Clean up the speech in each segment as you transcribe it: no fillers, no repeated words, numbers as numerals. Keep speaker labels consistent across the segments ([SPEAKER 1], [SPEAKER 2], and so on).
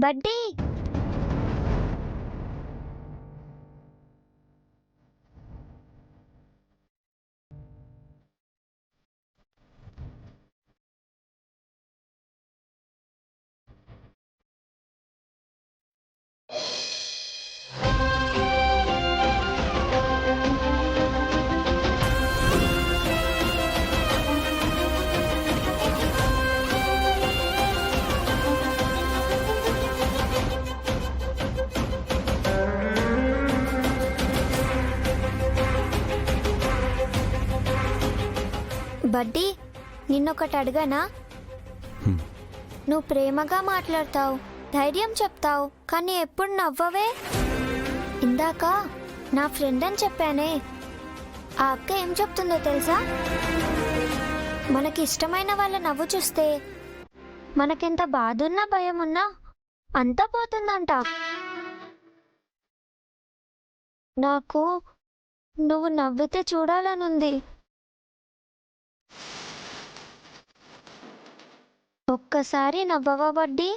[SPEAKER 1] బడ్డీ బడ్డీ నిన్నొకటి అడగనా? నువ్వు ప్రేమగా మాట్లాడతావు, ధైర్యం చెప్తావు, కానీ ఎప్పుడు నవ్వవే. ఇందాక నా ఫ్రెండ్ అని చెప్పానే, ఆ అక్క ఏం చెప్తుందో తెలుసా? మనకి ఇష్టమైన వాళ్ళ నవ్వు చూస్తే మనకెంత బాధున్నా భయం ఉన్నా అంతా పోతుందంట. నాకు నువ్వు నవ్వితే చూడాలనుంది. ఒక్కసారి నవ్వవా బడ్డీ?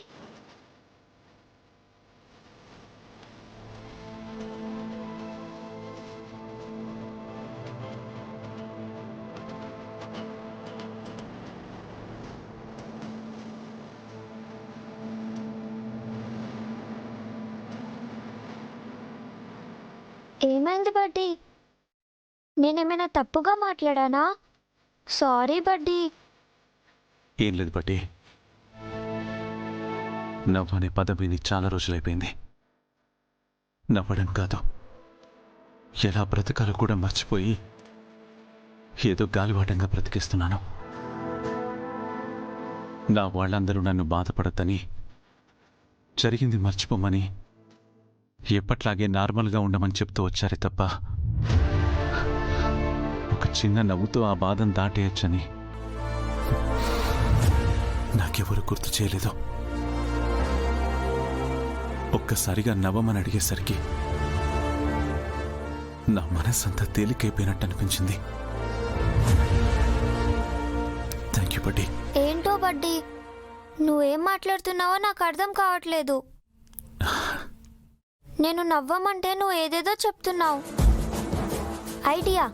[SPEAKER 1] ఏమైంది బడ్డీ? నేనేమైనా తప్పుగా మాట్లాడానా? సారీ బడ్డీ.
[SPEAKER 2] ఏం లేదు బడ్డీ, నవ్వు అనే పదం విని చాలా రోజులైపోయింది. నవ్వడం కాదు, ఎలా బ్రతకాలో కూడా మర్చిపోయి ఏదో గాలివాటంగా బ్రతికిస్తున్నాను. నా వాళ్ళందరూ నన్ను బాధపడద్దని, జరిగింది మర్చిపోమని, ఎప్పట్లాగే నార్మల్గా ఉండమని చెప్తూ వచ్చారే తప్ప ఒక చిన్న నవ్వుతో ఆ బాధను దాటేయచ్చని నాకెవరు గుర్తు చేయలేదు. ఒక్కసారిగా నవ్వమని అడిగేసరికి నా మనసంతా తేలికైపోయినట్టు అనిపించింది. థ్యాంక్ యూ బడ్డీ.
[SPEAKER 1] ఏంటో బడ్డీ, నువ్వేం మాట్లాడుతున్నావో నాకు అర్థం కావట్లేదు. నేను నవ్వమంటే నువ్వు ఏదేదో చెప్తున్నావు. ఐడియా,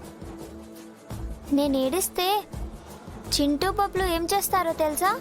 [SPEAKER 1] నేను ఏడిస్తే చింటూ బబ్లు ఏం చేస్తారో తెలుసా?